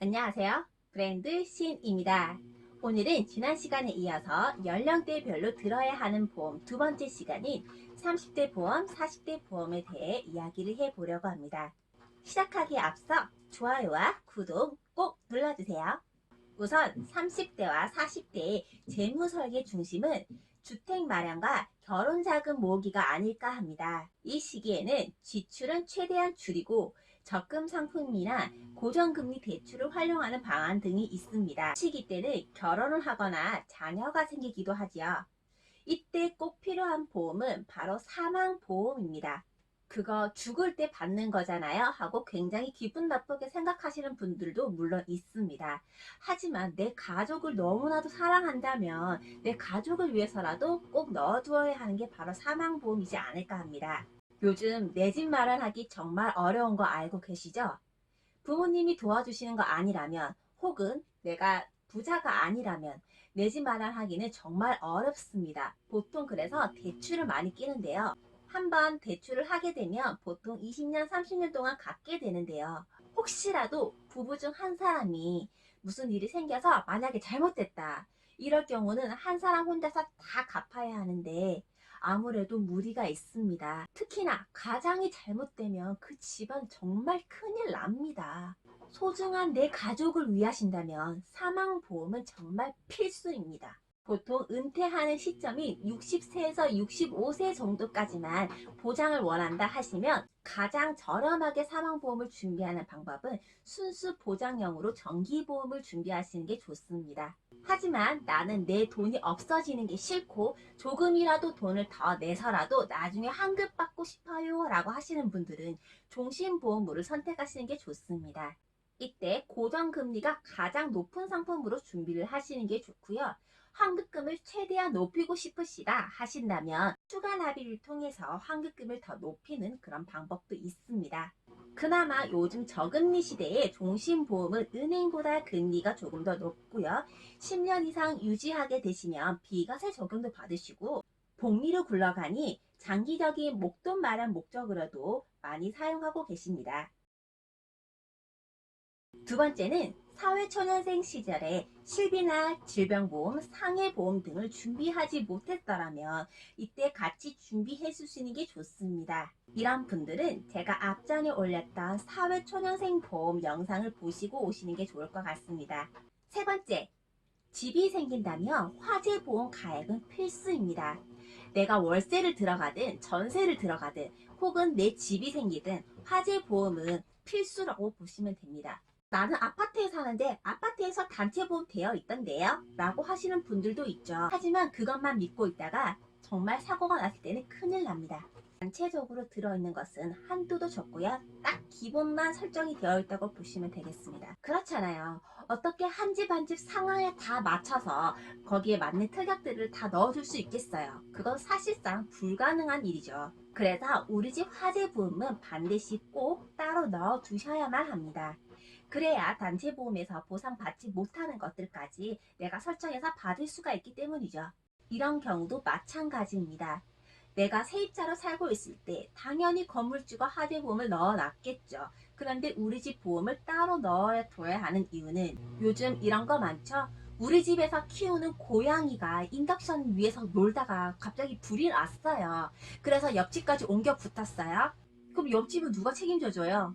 안녕하세요. 브랜드 신입니다. 오늘은 지난 시간에 이어서 연령대별로 들어야 하는 보험 두 번째 시간인 30대 보험, 40대 보험에 대해 이야기를 해보려고 합니다. 시작하기에 앞서 좋아요와 구독 꼭 눌러주세요. 우선 30대와 40대의 재무설계 중심은 주택 마련과 결혼 자금 모으기가 아닐까 합니다. 이 시기에는 지출은 최대한 줄이고 적금 상품이나 고정금리 대출을 활용하는 방안 등이 있습니다. 시기 때는 결혼을 하거나 자녀가 생기기도 하지요. 이때 꼭 필요한 보험은 바로 사망보험입니다. 그거 죽을 때 받는 거잖아요 하고 굉장히 기분 나쁘게 생각하시는 분들도 물론 있습니다. 하지만 내 가족을 너무나도 사랑한다면 내 가족을 위해서라도 꼭 넣어두어야 하는 게 바로 사망보험이지 않을까 합니다. 요즘 내 집 마련하기 정말 어려운 거 알고 계시죠? 부모님이 도와주시는 거 아니라면 혹은 내가 부자가 아니라면 내 집 마련하기는 정말 어렵습니다. 보통 그래서 대출을 많이 끼는데요. 한번 대출을 하게 되면 보통 20년, 30년 동안 갚게 되는데요. 혹시라도 부부 중 한 사람이 무슨 일이 생겨서 만약에 잘못됐다. 이럴 경우는 한 사람 혼자서 다 갚아야 하는데 아무래도 무리가 있습니다. 특히나 가장이 잘못되면 그 집안 정말 큰일 납니다. 소중한 내 가족을 위하신다면 사망보험은 정말 필수입니다. 보통 은퇴하는 시점이 60세에서 65세 정도까지만 보장을 원한다 하시면 가장 저렴하게 사망보험을 준비하는 방법은 순수 보장형으로 정기보험을 준비하시는 게 좋습니다. 하지만 나는 내 돈이 없어지는 게 싫고 조금이라도 돈을 더 내서라도 나중에 환급받고 싶어요 라고 하시는 분들은 종신보험으로 선택하시는 게 좋습니다. 이때 고정금리가 가장 높은 상품으로 준비를 하시는 게 좋고요. 환급금을 최대한 높이고 싶으시다 하신다면 추가 납입을 통해서 환급금을 더 높이는 그런 방법도 있습니다. 그나마 요즘 저금리 시대에 종신보험은 은행보다 금리가 조금 더 높고요. 10년 이상 유지하게 되시면 비과세 적용도 받으시고 복리로 굴러가니 장기적인 목돈 마련 목적으로도 많이 사용하고 계십니다. 두 번째는 사회초년생 시절에 실비나 질병보험, 상해보험 등을 준비하지 못했더라면 이때 같이 준비해 주시는 게 좋습니다. 이런 분들은 제가 앞전에 올렸던 사회초년생 보험 영상을 보시고 오시는 게 좋을 것 같습니다. 세 번째, 집이 생긴다면 화재보험 가입은 필수입니다. 내가 월세를 들어가든 전세를 들어가든 혹은 내 집이 생기든 화재보험은 필수라고 보시면 됩니다. 나는 아파트에 사는데 아파트에서 단체보험 되어 있던데요? 라고 하시는 분들도 있죠. 하지만 그것만 믿고 있다가 정말 사고가 났을 때는 큰일 납니다. 전체적으로 들어있는 것은 한도도 적고요. 딱 기본만 설정이 되어 있다고 보시면 되겠습니다. 그렇잖아요. 어떻게 한 집 한 집 상황에 다 맞춰서 거기에 맞는 특약들을 다 넣어줄 수 있겠어요. 그건 사실상 불가능한 일이죠. 그래서 우리 집 화재보험은 반드시 꼭 따로 넣어 두셔야만 합니다. 그래야 단체보험에서 보상받지 못하는 것들까지 내가 설정해서 받을 수가 있기 때문이죠. 이런 경우도 마찬가지입니다. 내가 세입자로 살고 있을 때 당연히 건물주가 화재보험을 넣어놨겠죠. 그런데 우리 집 보험을 따로 넣어둬야 하는 이유는 요즘 이런 거 많죠? 우리 집에서 키우는 고양이가 인덕션 위에서 놀다가 갑자기 불이 났어요. 그래서 옆집까지 옮겨 붙었어요. 그럼 옆집은 누가 책임져줘요?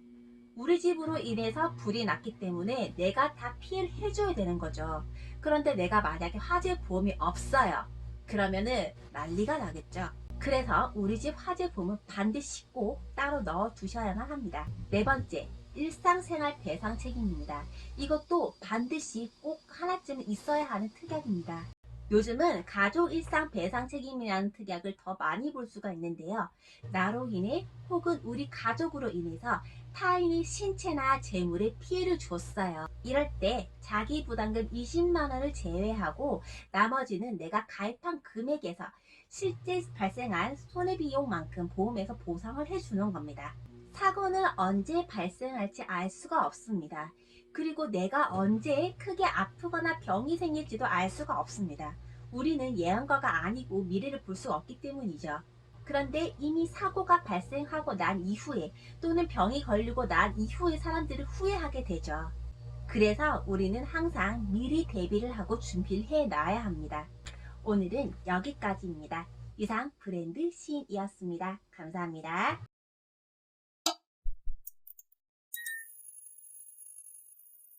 우리 집으로 인해서 불이 났기 때문에 내가 다 피해를 해줘야 되는 거죠. 그런데 내가 만약에 화재 보험이 없어요. 그러면은 난리가 나겠죠. 그래서 우리 집 화재 보험은 반드시 꼭 따로 넣어 두셔야만 합니다. 네 번째, 일상생활 배상 책임입니다. 이것도 반드시 꼭 하나쯤은 있어야 하는 특약입니다. 요즘은 가족 일상 배상 책임이라는 특약을 더 많이 볼 수가 있는데요. 나로 인해 혹은 우리 가족으로 인해서 타인의 신체나 재물에 피해를 줬어요. 이럴 때 자기 부담금 20만 원을 제외하고 나머지는 내가 가입한 금액에서 실제 발생한 손해비용만큼 보험에서 보상을 해주는 겁니다. 사고는 언제 발생할지 알 수가 없습니다. 그리고 내가 언제 크게 아프거나 병이 생길지도 알 수가 없습니다. 우리는 예언가가 아니고 미래를 볼 수 없기 때문이죠. 그런데 이미 사고가 발생하고 난 이후에 또는 병이 걸리고 난 이후에 사람들을 후회하게 되죠. 그래서 우리는 항상 미리 대비를 하고 준비를 해 놔야 합니다. 오늘은 여기까지입니다. 이상 브랜드 시인이었습니다. 감사합니다.